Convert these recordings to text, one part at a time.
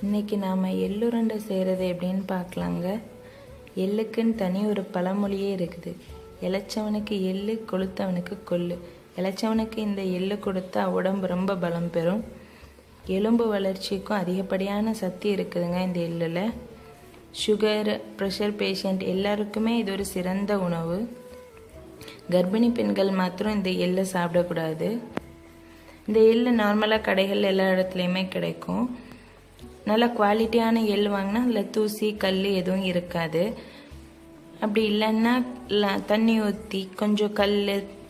இன்றைக்கி நாம் எள்ளுருண்டை செய்கிறது எப்படின்னு பார்க்கலாங்க. எள்ளுக்குன்னு தனி ஒரு பழமொழியே இருக்குது. இளைச்சவனுக்கு எள்ளு, கொளுத்தவனுக்கு கொள்ளு. இளைச்சவனுக்கு இந்த எள்ளு கொடுத்தா உடம்பு ரொம்ப பலம் பெறும். எலும்பு வளர்ச்சிக்கும் அதிகப்படியான சக்தி இருக்குதுங்க இந்த எள்ளில். சுகர், ப்ரெஷர் பேஷண்ட் எல்லாருக்குமே இது ஒரு சிறந்த உணவு. கர்ப்பிணி பெண்கள் மாத்திரம் இந்த எள்ளை சாப்பிடக்கூடாது. இந்த எள்ளு நார்மலாக கடைகள் எல்லா இடத்துலையுமே கிடைக்கும். நல்ல குவாலிட்டியான எள் வாங்கினா அதில் தூசி கல் எதுவும் இருக்காது. அப்படி இல்லைன்னா தண்ணி ஊற்றி கொஞ்சம் கல்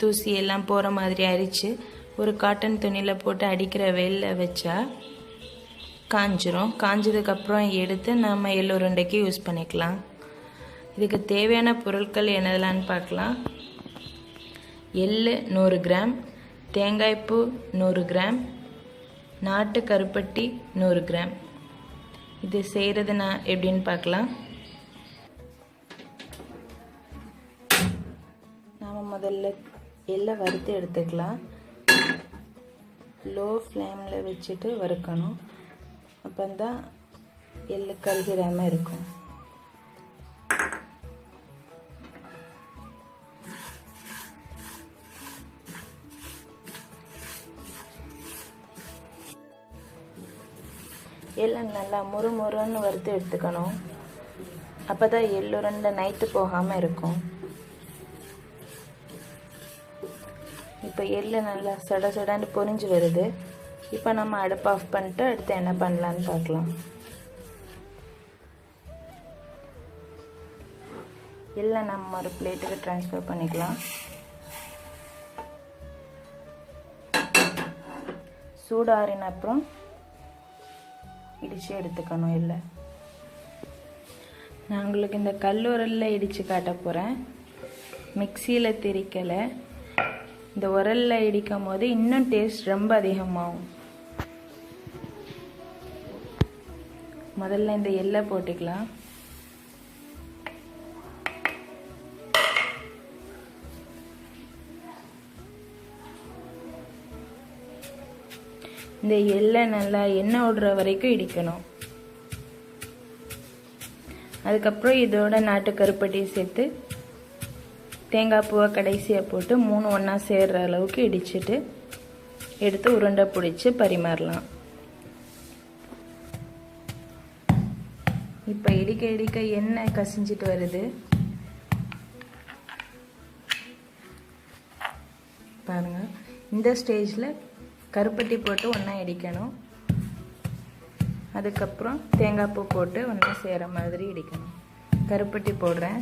தூசி எல்லாம் போகிற மாதிரி அரித்து ஒரு காட்டன் துணியில் போட்டு அடிக்கிற வெயிலில் வச்சா காஞ்சிரும். காஞ்சதுக்கப்புறம் எடுத்து நம்ம எள்ளுருண்டைக்கு யூஸ் பண்ணிக்கலாம். இதுக்கு தேவையான பொருட்கள் என்னதெல்லான்னு பார்க்கலாம். எள்ளு 100 கிராம், தேங்காய்ப்பூ 100 கிராம், நாட்டு கருப்பட்டி 100 கிராம். இது செய்கிறது நான் எப்படின்னு பார்க்கலாம். நாம் முதல்ல எள்ளை வறுத்து எடுத்துக்கலாம். லோ ஃப்ளேமில் வச்சுட்டு வறுக்கணும். அப்போ தான் எள்ளு கருகிராமல் இருக்கும். எல்லாம் நல்லா முறுமுறுன்னு வறுத்து எடுத்துக்கணும். அப்போ தான் எள்ளுருண்டை நைட்டு போகாமல் இருக்கும். இப்போ எள்ளு நல்லா சட சடான்னு பொரிஞ்சு வருது. இப்போ நம்ம அடுப்பு ஆஃப் பண்ணிட்டு அடுத்து என்ன பண்ணலான்னு பார்க்கலாம். எள்ளை நம்ம ஒரு பிளேட்டுக்கு ட்ரான்ஸ்ஃபர் பண்ணிக்கலாம். சூடாறின அப்புறம் இடித்து எடுத்துக்கணும். இல்லை, நான் உங்களுக்கு இந்த கல்லுரலில் இடித்து காட்ட போகிறேன். மிக்சியில் திரிக்கலை. இந்த உரலில் இடிக்கும் போது இன்னும் டேஸ்ட் ரொம்ப அதிகமாகும். முதல்ல இந்த எள்ளை போட்டுக்கலாம். இந்த எள்ளை நல்லா எண்ணெய் விடுற வரைக்கும் இடிக்கணும். அதுக்கப்புறம் இதோட நாட்டு கருப்பட்டி சேர்த்து தேங்காய் பூவை கடைசியாக போட்டு 3 ஒன்றா சேர்கிற அளவுக்கு இடிச்சிட்டு எடுத்து உருண்டை பிடிச்சி பரிமாறலாம். இப்போ இடிக்க இடிக்க எண்ணெய் கசிஞ்சிட்டு வருது பாருங்க. இந்த ஸ்டேஜில் கருப்பட்டி போட்டு ஒன்றா இடிக்கணும். அதுக்கப்புறம் தேங்காய் பூ போட்டு ஒன்றா சேர மாதிரி இடிக்கணும். கருப்பட்டி போடுறேன்.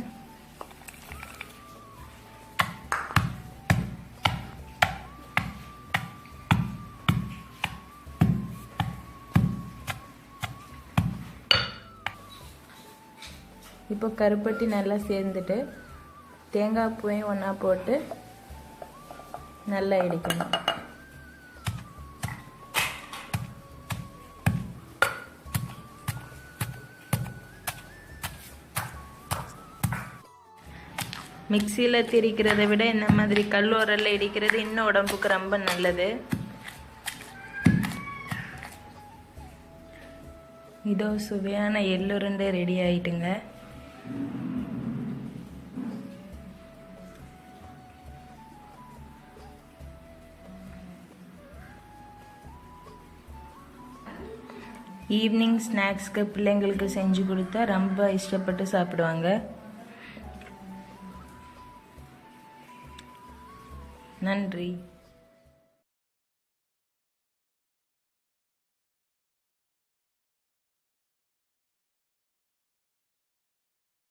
இப்போ கருப்பட்டி நல்லா சேர்ந்துட்டு தேங்காய் பூவையும் ஒன்றா போட்டு நல்லா இடிக்கணும். மிக்சியில் திரிக்கிறத விட இந்த மாதிரி கல்லுரலில் இடிக்கிறது இன்னும் உடம்புக்கு ரொம்ப நல்லது. இதோ சுவையான எள்ளுருண்டை ரெடி ஆயிட்டுங்க. ஈவினிங் ஸ்நாக்ஸ்க்கு பிள்ளைங்களுக்கு செஞ்சு கொடுத்தா ரொம்ப இஷ்டப்பட்டு சாப்பிடுவாங்க. நன்றி.